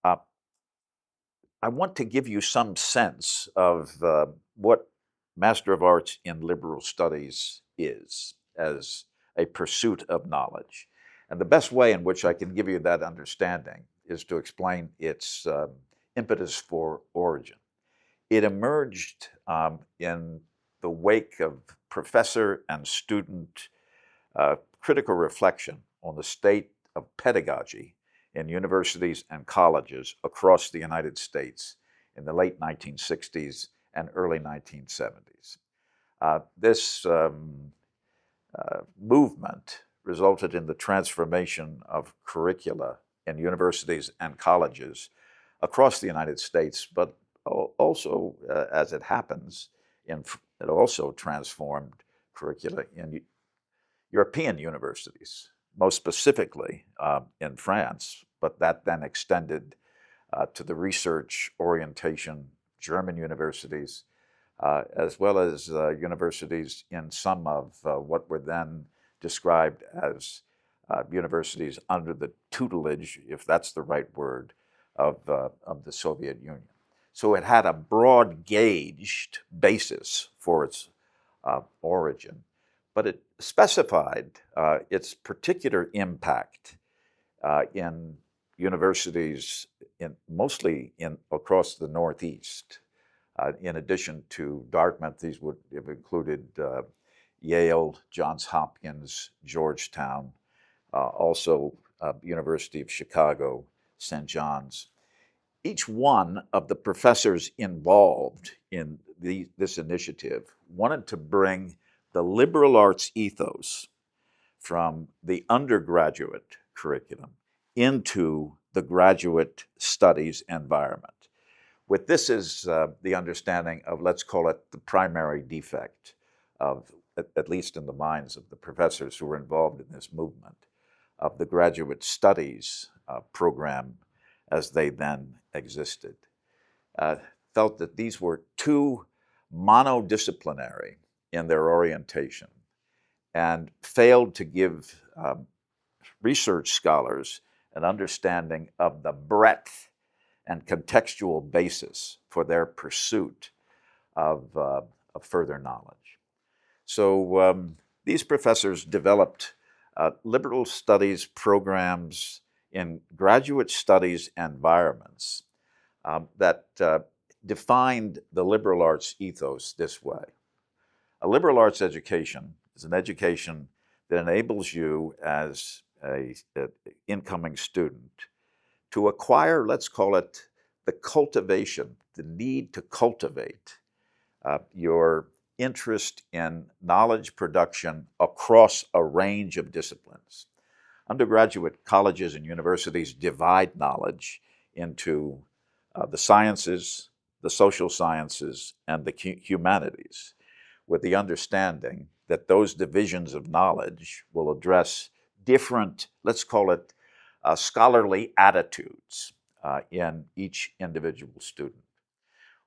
Uh, I want to give you some sense of what Master of Arts in Liberal Studies is as a pursuit of knowledge. And the best way in which I can give you that understanding is to explain its impetus for origin. It emerged in the wake of professor and student critical reflection on the state of pedagogy in universities and colleges across the United States in the late 1960s and early 1970s. This movement resulted in the transformation of curricula in universities and colleges across the United States, but also, as it happens, it also transformed curricula in European universities, most specifically in France, but that then extended to the research orientation German universities, as well as universities in some of what were then described as universities under the tutelage, if that's the right word, of the Soviet Union. So it had a broad gauged basis for its origin, but it specified its particular impact in universities mostly across the Northeast. In addition to Dartmouth, these would have included Yale, Johns Hopkins, Georgetown, also University of Chicago, St. John's. Each one of the professors involved in this initiative wanted to bring the liberal arts ethos from the undergraduate curriculum into the graduate studies environment. With this is the understanding of, let's call it, the primary defect of, at least in the minds of the professors who were involved in this movement, of the graduate studies program as they then existed. Felt that these were too monodisciplinary in their orientation and failed to give research scholars an understanding of the breadth and contextual basis for their pursuit of further knowledge. So these professors developed liberal studies programs in graduate studies environments that defined the liberal arts ethos this way. A liberal arts education is an education that enables you as an incoming student to acquire, let's call it, the cultivation, the need to cultivate your interest in knowledge production across a range of disciplines. Undergraduate colleges and universities divide knowledge into the sciences, the social sciences, and the humanities, with the understanding that those divisions of knowledge will address different, let's call it, scholarly attitudes in each individual student.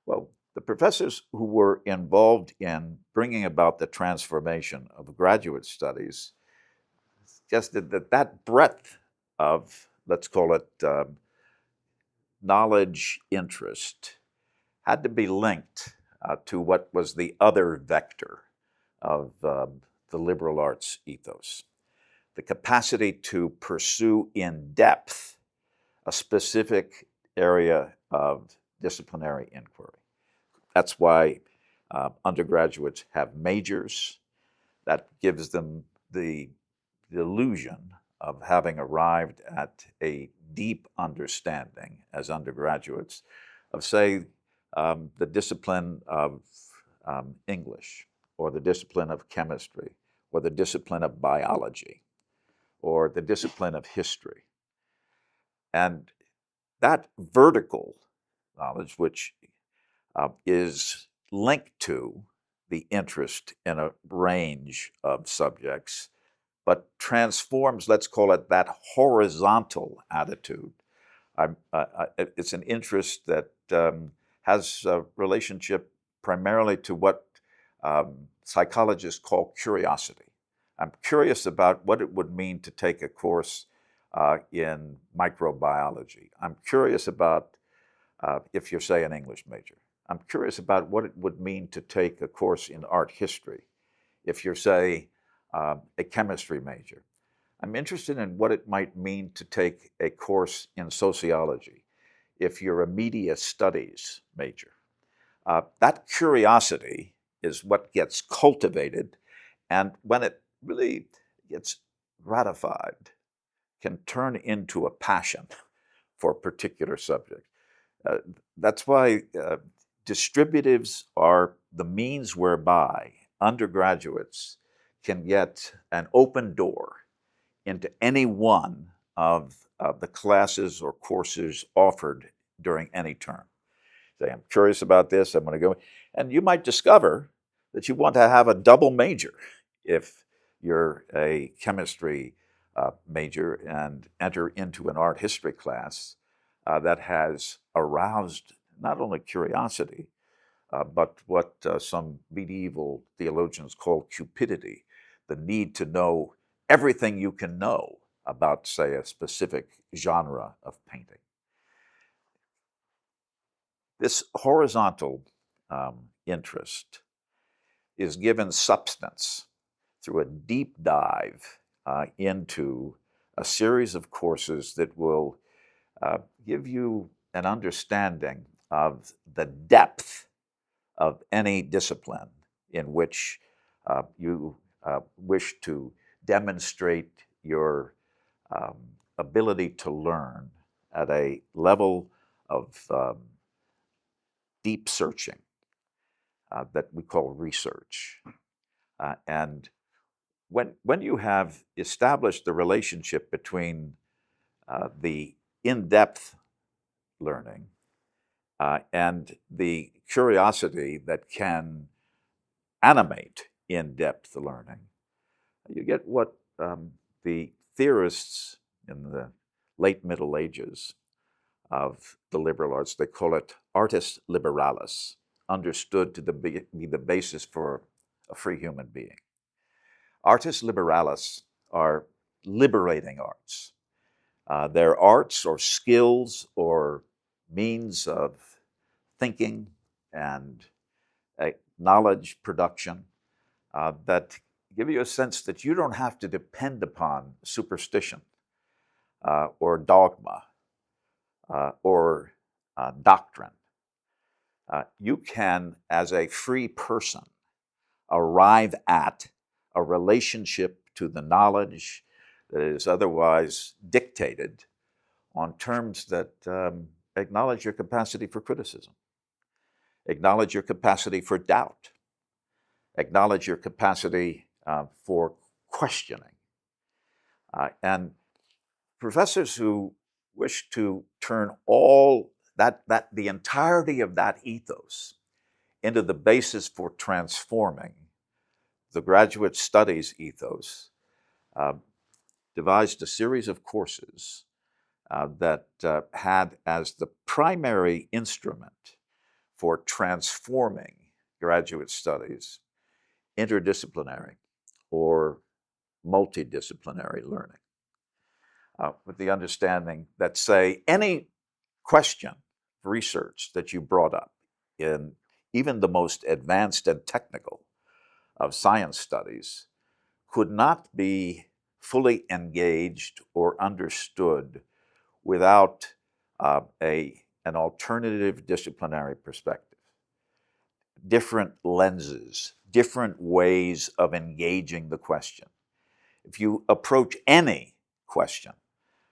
Well, the professors who were involved in bringing about the transformation of graduate studies suggested that that breadth of, let's call it, knowledge interest had to be linked to what was the other vector of the liberal arts ethos, the capacity to pursue in depth a specific area of disciplinary inquiry. That's why undergraduates have majors. That gives them the illusion of having arrived at a deep understanding as undergraduates of, say, the discipline of English, or the discipline of chemistry, or the discipline of biology, or the discipline of history. And that vertical knowledge, which is linked to the interest in a range of subjects, but transforms, let's call it, that horizontal attitude. It's an interest that has a relationship primarily to what psychologists call curiosity. I'm curious about what it would mean to take a course in microbiology. I'm curious about, if you're, say, an English major, I'm curious about what it would mean to take a course in art history. If you're, say, a chemistry major, I'm interested in what it might mean to take a course in sociology. If you're a media studies major, that curiosity is what gets cultivated, and when it really gets ratified, can turn into a passion for a particular subject. Uh, that's why distributives are the means whereby undergraduates can get an open door into any one of the classes or courses offered during any term. Say, I'm curious about this, I'm going to go. And you might discover that you want to have a double major if you're a chemistry major and enter into an art history class that has aroused not only curiosity, but what some medieval theologians call cupidity, the need to know everything you can know about, say, a specific genre of painting. This horizontal interest is given substance through a deep dive into a series of courses that will give you an understanding of the depth of any discipline in which you wish to demonstrate your ability to learn at a level of deep searching that we call research. And when you have established the relationship between the in-depth learning and the curiosity that can animate in-depth learning, you get what the theorists in the late Middle Ages of the liberal arts, they call it artis liberalis, understood to be the basis for a free human being. Artis liberalis are liberating arts. They're arts or skills or means of thinking and knowledge production that give you a sense that you don't have to depend upon superstition or dogma or doctrine. You can, as a free person, arrive at a relationship to the knowledge that is otherwise dictated on terms that acknowledge your capacity for criticism, acknowledge your capacity for doubt, acknowledge your capacity for questioning. And professors who wish to turn all the entirety of that ethos into the basis for transforming the graduate studies ethos devised a series of courses that had as the primary instrument for transforming graduate studies interdisciplinary or multidisciplinary learning, with the understanding that, say, any question of research that you brought up in even the most advanced and technical of science studies could not be fully engaged or understood without an alternative disciplinary perspective, different lenses, different ways of engaging the question. If you approach any question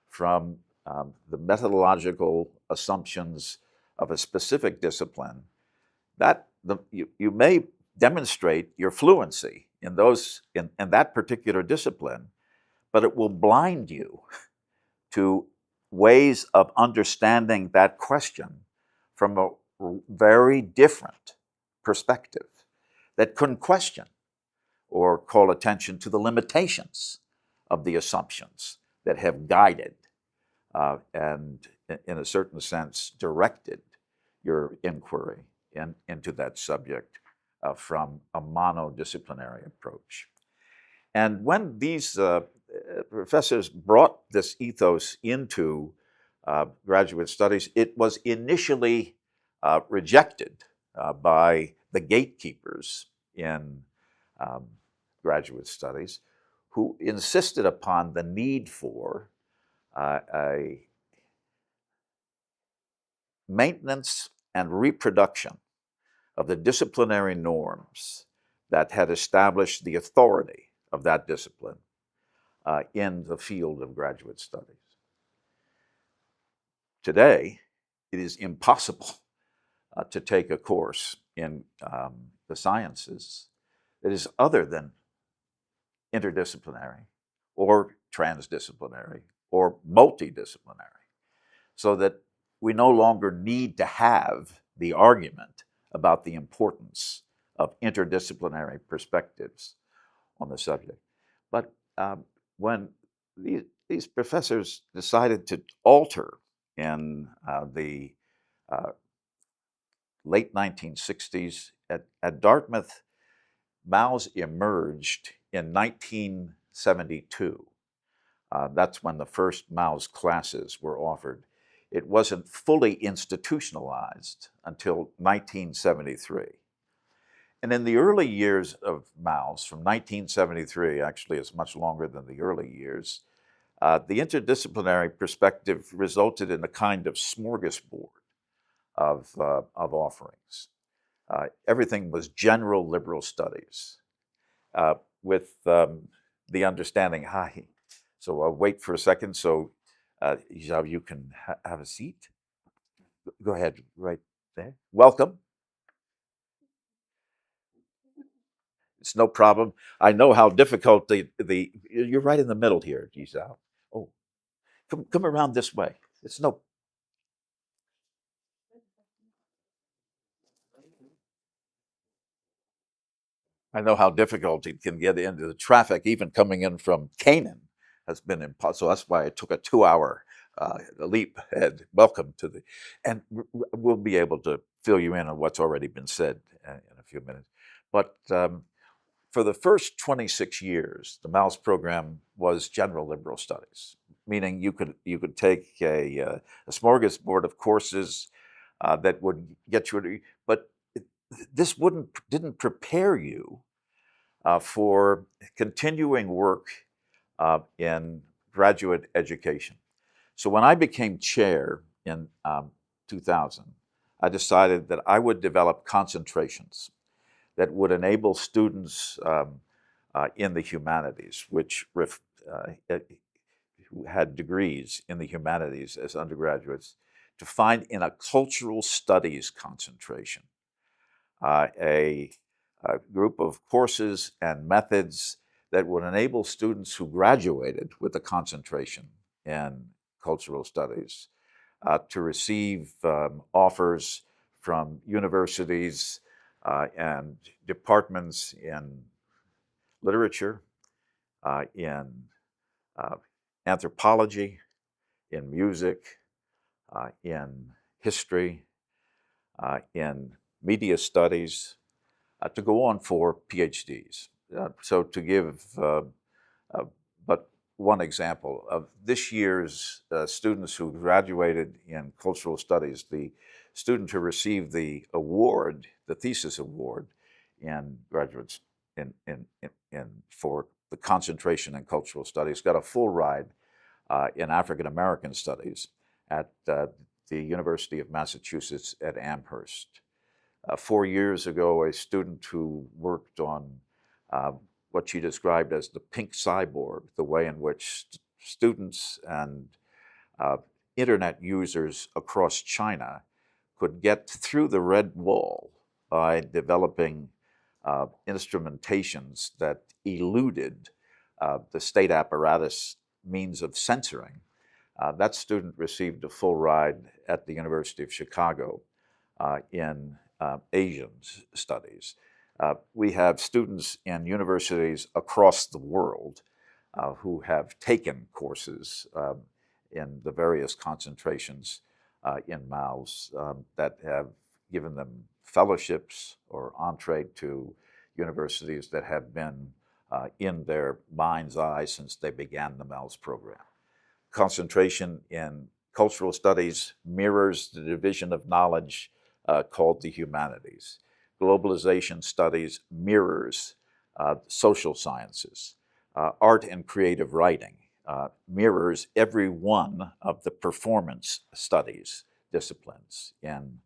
from the methodological assumptions of a specific discipline, you may demonstrate your fluency in that particular discipline, but it will blind you to ways of understanding that question from a very different perspective that couldn't question or call attention to the limitations of the assumptions that have guided and, in a certain sense, directed your inquiry into that subject from a monodisciplinary approach. And when these professors brought this ethos into graduate studies. It was initially rejected by the gatekeepers in um, graduate studies, who insisted upon the need for a maintenance and reproduction of the disciplinary norms that had established the authority of that discipline in the field of graduate studies. Today, it is impossible to take a course in the sciences that is other than interdisciplinary or transdisciplinary or multidisciplinary, so that we no longer need to have the argument about the importance of interdisciplinary perspectives on the subject. But when these professors decided to alter in the late 1960s at Dartmouth, MALS emerged in 1972. That's when the first MALS classes were offered. It wasn't fully institutionalized until 1973. And in the early years of MALS, from 1973, actually it's much longer than the early years, the interdisciplinary perspective resulted in a kind of smorgasbord of offerings. Everything was general liberal studies with the understanding, hi, so I'll wait for a second so you can have a seat. Go ahead, right there. Welcome. It's no problem. I know how difficult you're right in the middle here, Giselle. Oh, come around this way. It's no. I know how difficult it can get into the traffic, even coming in from Canaan has been impossible. That's why I took a 2 hour leap ahead. Welcome to the, and we'll be able to fill you in on what's already been said in a few minutes. But for the first 26 years, the MALS program was general liberal studies, meaning you could take a smorgasbord of courses that would get you, but this didn't prepare you for continuing work in graduate education. So when I became chair in 2000, I decided that I would develop concentrations that would enable students in the humanities, which who had degrees in the humanities as undergraduates, to find in a cultural studies concentration a group of courses and methods that would enable students who graduated with a concentration in cultural studies to receive offers from universities and departments in literature, in anthropology, in music, in history, in media studies, to go on for PhDs. So to give but one example of this year's students who graduated in cultural studies, the student who received the award, the thesis award in graduates in for the concentration in cultural studies, got a full ride in African American studies at the University of Massachusetts at Amherst. 4 years ago, a student who worked on what she described as the pink cyborg, the way in which students and internet users across China could get through the red wall by developing instrumentations that eluded the state apparatus means of censoring. That student received a full ride at the University of Chicago in Asian studies. We have students in universities across the world who have taken courses in the various concentrations in MALS that have given them fellowships or entree to universities that have been in their mind's eye since they began the MALS program. Concentration in cultural studies mirrors the division of knowledge called the humanities. Globalization studies mirrors social sciences. Art and creative writing mirrors every one of the performance studies disciplines in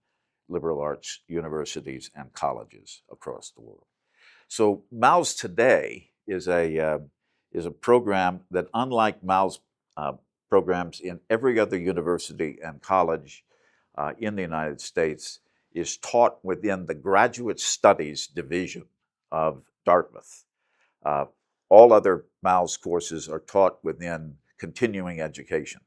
liberal arts universities and colleges across the world. So MALS today is a program that, unlike MALS programs in every other university and college in the United States, is taught within the Graduate Studies division of Dartmouth. All other MALS courses are taught within continuing education.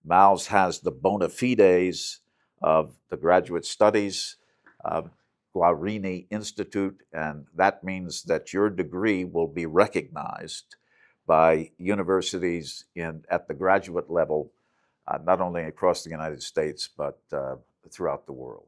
MALS has the bona fides of the Graduate Studies Guarini Institute, and that means that your degree will be recognized by universities at the graduate level, not only across the United States, but throughout the world.